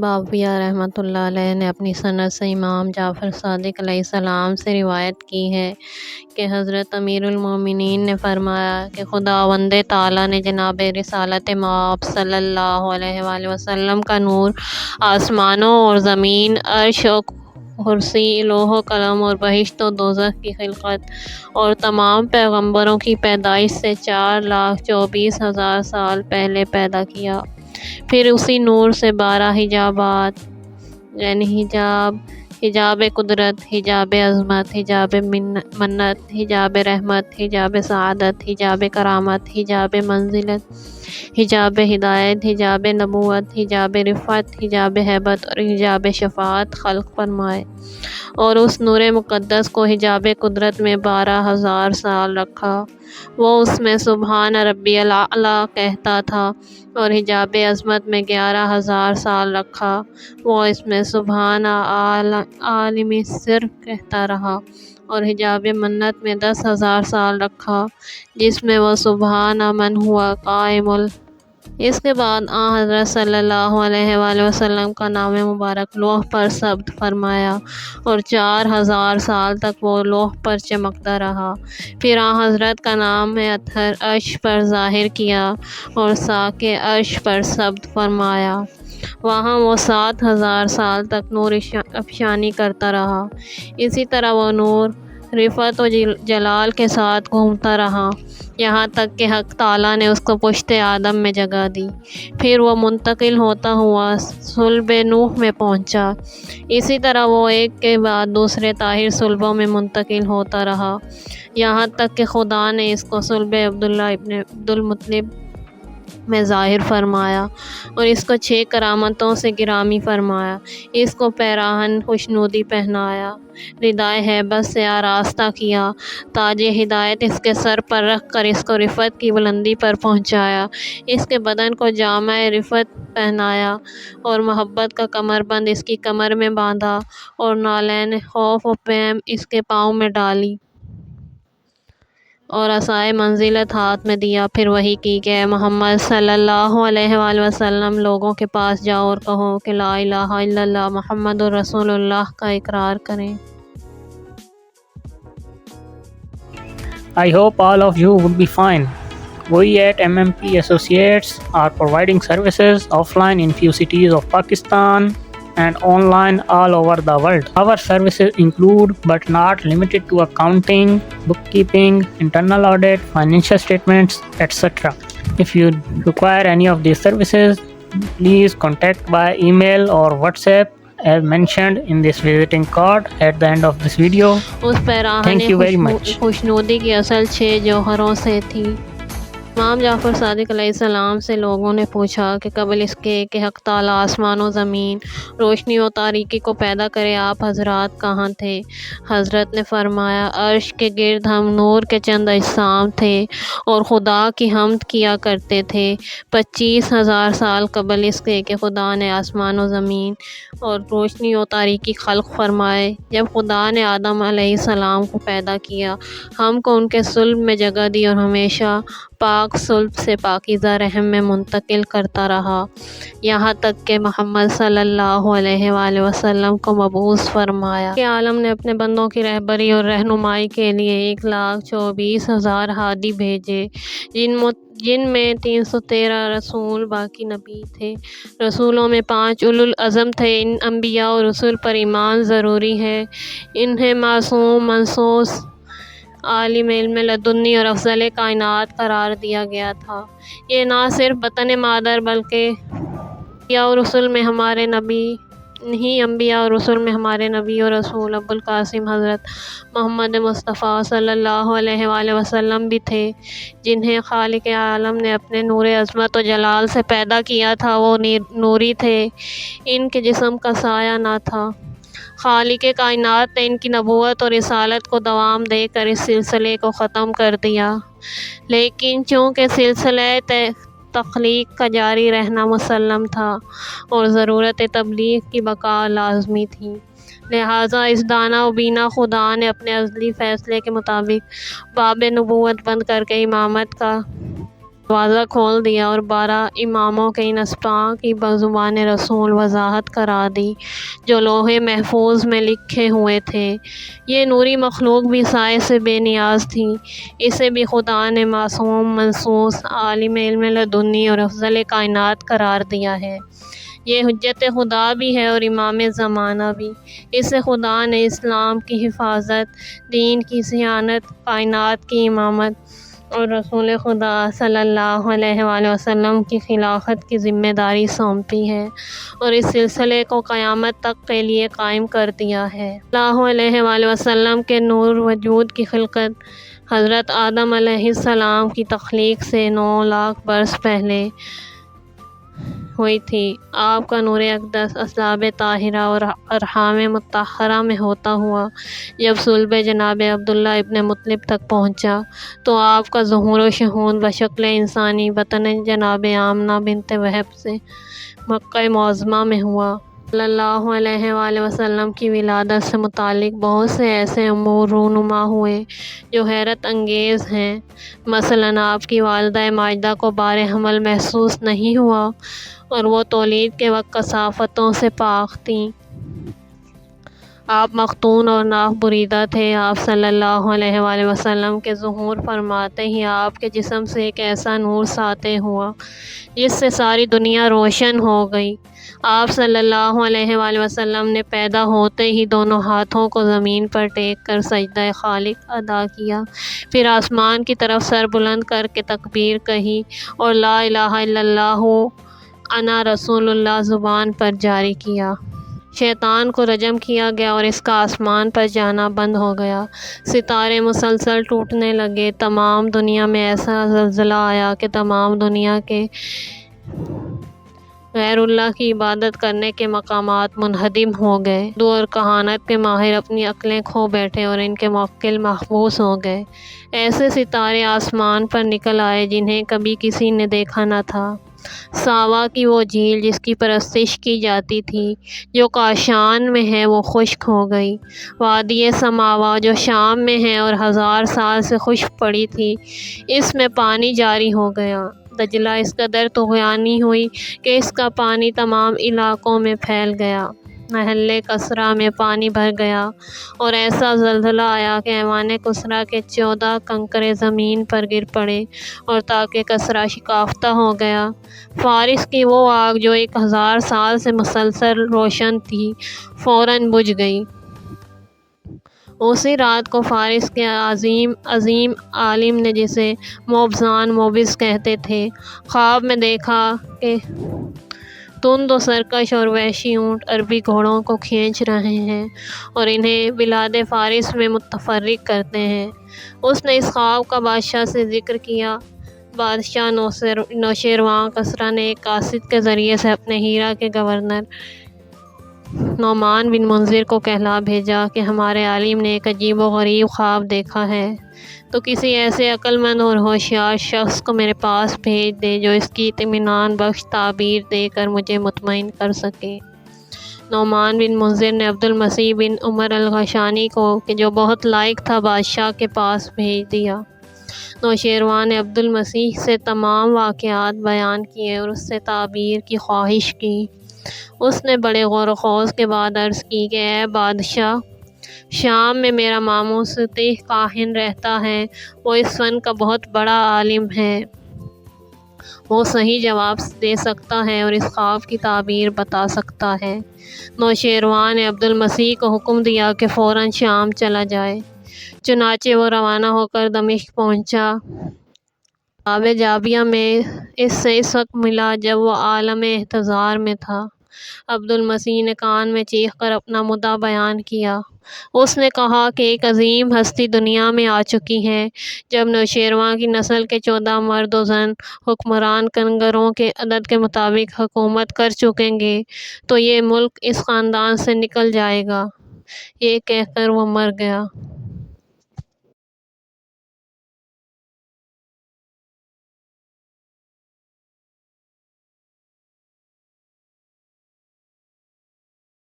باویہ رحمۃ اللہ علیہ نے اپنی سند سے امام جعفر صادق علیہ السلام سے روایت کی ہے کہ حضرت امیر المومنین نے فرمایا کہ خداوند تعالیٰ نے جناب رسالت مآب صلی اللہ علیہ وآلہ وسلم کا نور آسمانوں اور زمین، عرش و کرسی، لوح و قلم اور بہشت و دوزخ کی خلقت اور تمام پیغمبروں کی پیدائش سے 4,24,000 سال پہلے پیدا کیا۔ پھر اسی نور سے 12 حجابات یعنی حجاب قدرت، حجاب عظمت، حجاب منت، حجاب رحمت، حجاب سعادت، حجاب کرامت، حجاب منزلت، حجاب ہدایت، حجاب نبوت، حجاب رفعت، حجاب ہیبت اور حجاب شفاعت خلق فرمائے، اور اس نور مقدس کو حجاب قدرت میں 12,000 سال رکھا، وہ اس میں سبحان ربی الاعلیٰ کہتا تھا، اور حجاب عظمت میں 11,000 سال رکھا، وہ اس میں سبحان عالم السر کہتا رہا، اور حجاب منت میں 10,000 سال رکھا، جس میں وہ سبحان من ہوا قائم اس کے بعد حضرت صلی اللہ علیہ وآلہ وسلم کا نام مبارک لوح پر ثبت فرمایا، اور 4,000 سال تک وہ لوح پر چمکتا رہا۔ پھر حضرت کا نام اطہر عرش پر ظاہر کیا اور ساق عرش پر ثبت فرمایا، وہاں وہ 7,000 سال تک نور افشانی کرتا رہا۔ اسی طرح وہ نور رفعت و جلال کے ساتھ گھومتا رہا، یہاں تک کہ حق تعالیٰ نے اس کو پشت آدم میں جگہ دی۔ پھر وہ منتقل ہوتا ہوا صلب نوح میں پہنچا، اسی طرح وہ ایک کے بعد دوسرے طاہر صلبوں میں منتقل ہوتا رہا، یہاں تک کہ خدا نے اس کو صلب عبداللہ ابن عبدالمطلب میں ظاہر فرمایا اور اس کو 6 کرامتوں سے گرامی فرمایا۔ اس کو پیراہن خوشنودی پہنایا، ردائے ہیبت سے آراستہ کیا، تاج ہدایت اس کے سر پر رکھ کر اس کو رفعت کی بلندی پر پہنچایا، اس کے بدن کو جامہ رفعت پہنایا، اور محبت کا کمربند اس کی کمر میں باندھا، اور نالین خوف و بیم اس کے پاؤں میں ڈالی، اور عصائے منزلت ہاتھ میں دیا۔ پھر وحی کی کہ اے محمد صلی اللہ علیہ وآلہ وسلم، لوگوں کے پاس جاؤ اور کہو کہ لا الہ الا اللہ محمد رسول اللہ کا اقرار کریں۔ I hope all of you would be fine. We at MMP Associates are providing services offline in few cities of Pakistan and online all over the world. Our services include but not limited to accounting, bookkeeping, internal audit, financial statements, etc. If you require any of these services, please contact by email or WhatsApp as mentioned in this visiting card at the end of this video. Us پیراہن Thank you very much. خوشنودی کی اصل 6 جوہروں سے تھی۔ امام جعفر صادق علیہ السلام سے لوگوں نے پوچھا کہ قبل اس کے کہ حق تعالیٰ آسمان و زمین، روشنی و تاریکی کو پیدا کرے، آپ حضرات کہاں تھے؟ حضرت نے فرمایا، عرش کے گرد ہم نور کے چند اجسام تھے اور خدا کی حمد کیا کرتے تھے۔ 25,000 سال قبل اس کے کہ خدا نے آسمان و زمین اور روشنی و تاریکی خلق فرمائے، جب خدا نے آدم علیہ السلام کو پیدا کیا، ہم کو ان کے صلب میں جگہ دی اور ہمیشہ پاک صلب سے پاکیزہ رحم میں منتقل کرتا رہا، یہاں تک کہ محمد صلی اللہ علیہ وآلہ وسلم کو مبعوث فرمایا کہ عالم نے اپنے بندوں کی رہبری اور رہنمائی کے لیے 1,24,000 ہادی بھیجے، جن میں 313 رسول باقی نبی تھے۔ رسولوں میں 5 اولو العزم تھے۔ ان انبیاء اور رسول پر ایمان ضروری ہے، انہیں معصوم، منصوص، عالم علم لدنی اور افضل کائنات قرار دیا گیا تھا۔ یہ نہ صرف بطن مادر بلکہ انبیاء اور رسول میں ہمارے نبی اور رسول ابو القاسم حضرت محمد مصطفیٰ صلی اللہ علیہ وآلہ وسلم بھی تھے، جنہیں خالق عالم نے اپنے نور عظمت و جلال سے پیدا کیا تھا۔ وہ نوری تھے، ان کے جسم کا سایہ نہ تھا۔ خالق کائنات نے ان کی نبوت اور رسالت کو دوام دے کر اس سلسلے کو ختم کر دیا، لیکن چونکہ سلسلہ تخلیق کا جاری رہنا مسلم تھا اور ضرورت تبلیغ کی بقا لازمی تھی، لہٰذا اس دانا و بینا خدا نے اپنے ازلی فیصلے کے مطابق باب نبوت بند کر کے امامت کا دروازہ کھول دیا اور 12 اماموں کے ان اسباق کی بزبان رسول وضاحت کرا دی جو لوح محفوظ میں لکھے ہوئے تھے۔ یہ نوری مخلوق بھی سائے سے بے نیاز تھی، اسے بھی خدا نے معصوم، منصوص، عالم علم لدنی اور افضل کائنات قرار دیا ہے۔ یہ حجت خدا بھی ہے اور امام زمانہ بھی۔ اسے خدا نے اسلام کی حفاظت، دین کی صیانت، کائنات کی امامت اور رسول خدا صلی اللہ علیہ وآلہ وسلم کی خلافت کی ذمہ داری سونپی ہے اور اس سلسلے کو قیامت تک کے لیے قائم کر دیا ہے۔ صلی اللہ علیہ وآلہ وسلم کے نور وجود کی خلقت حضرت آدم علیہ السلام کی تخلیق سے 9 لاکھ برس پہلے ہوئی تھی۔ آپ کا نور اقدس اصلاب طاہرہ اور ارحام مطہرہ میں ہوتا ہوا جب صلب جناب عبداللہ ابن مطلب تک پہنچا تو آپ کا ظہور و شہود بشکل انسانی بطن جناب آمنہ بنت وہب سے مکہ معظمہ میں ہوا۔ صلی اللہ علیہ وآلہ وسلم کی ولادت سے متعلق بہت سے ایسے امور رونما ہوئے جو حیرت انگیز ہیں۔ مثلاً آپ کی والدہ ماجدہ کو بار حمل محسوس نہیں ہوا اور وہ تولید کے وقت کثافتوں سے پاک تھیں۔ آپ مختون اور ناف بریدہ تھے۔ آپ صلی اللہ علیہ وآلہ وسلم کے ظہور فرماتے ہی آپ کے جسم سے ایک ایسا نور ساطع ہوا جس سے ساری دنیا روشن ہو گئی۔ آپ صلی اللہ علیہ وآلہ وسلم نے پیدا ہوتے ہی دونوں ہاتھوں کو زمین پر ٹیک کر سجدہ خالق ادا کیا، پھر آسمان کی طرف سر بلند کر کے تکبیر کہی اور لا الہ الا اللہ انا رسول اللہ زبان پر جاری کیا۔ شیطان کو رجم کیا گیا اور اس کا آسمان پر جانا بند ہو گیا۔ ستارے مسلسل ٹوٹنے لگے۔ تمام دنیا میں ایسا زلزلہ آیا کہ تمام دنیا کے غیر اللہ کی عبادت کرنے کے مقامات منہدم ہو گئے۔ اردو اور کہانت کے ماہر اپنی عقلیں کھو بیٹھے اور ان کے موکل محبوس ہو گئے۔ ایسے ستارے آسمان پر نکل آئے جنہیں کبھی کسی نے دیکھا نہ تھا۔ ساوا کی وہ جھیل جس کی پرستش کی جاتی تھی، جو کاشان میں ہے، وہ خشک ہو گئی۔ وادی سماوا جو شام میں ہے اور 1000 سال سے خشک پڑی تھی، اس میں پانی جاری ہو گیا۔ دجلہ اس قدر طغیانی ہوئی کہ اس کا پانی تمام علاقوں میں پھیل گیا۔ محل کسرا میں پانی بھر گیا اور ایسا زلزلہ آیا کہ ایوان کسرا کے 14 کنکرے زمین پر گر پڑے اور تاکہ کسرا شکافتہ ہو گیا۔ فارس کی وہ آگ جو 1000 سال سے مسلسل روشن تھی فوراً بجھ گئی۔ اسی رات کو فارس کے عظیم عالم نے، جسے موبزان موبز کہتے تھے، خواب میں دیکھا کہ تند و سرکش اور وحشی اونٹ عربی گھوڑوں کو کھینچ رہے ہیں اور انہیں بلاد فارس میں متفرق کرتے ہیں۔ اس نے اس خواب کا بادشاہ سے ذکر کیا۔ بادشاہ نوشیروان کسریٰ نے ایک قاصد کے ذریعے سے اپنے ہیرا کے گورنر نعمان بن منذر کو کہلا بھیجا کہ ہمارے عالم نے ایک عجیب و غریب خواب دیکھا ہے، تو کسی ایسے عقل مند اور ہوشیار شخص کو میرے پاس بھیج دے جو اس کی اطمینان بخش تعبیر دے کر مجھے مطمئن کر سکے۔ نعمان بن منذر نے عبد المسیح بن عمر الغشانی کو، کہ جو بہت لائق تھا، بادشاہ کے پاس بھیج دیا۔ نوشیروان نے عبد المسیح سے تمام واقعات بیان کیے اور اس سے تعبیر کی خواہش کی۔ اس نے بڑے غور و خوض کے بعد عرض کی کہ اے بادشاہ، شام میں میرا ماموں سطیح کاہن رہتا ہے، وہ اس فن کا بہت بڑا عالم ہے، وہ صحیح جواب دے سکتا ہے اور اس خواب کی تعبیر بتا سکتا ہے۔ نوشیروان نے عبد المسیح کو حکم دیا کہ فوراً شام چلا جائے۔ چنانچہ وہ روانہ ہو کر دمشق پہنچا۔ باب جابیہ میں اس سے اس وقت ملا جب وہ عالم احتضار میں تھا۔ عبد المسیح نے کان میں چیخ کر اپنا مدعا بیان کیا۔ اس نے کہا کہ ایک عظیم ہستی دنیا میں آ چکی ہے۔ جب نوشیروان کی نسل کے 14 مرد و زن حکمران کنگروں کے عدد کے مطابق حکومت کر چکیں گے تو یہ ملک اس خاندان سے نکل جائے گا۔ یہ کہہ کر وہ مر گیا۔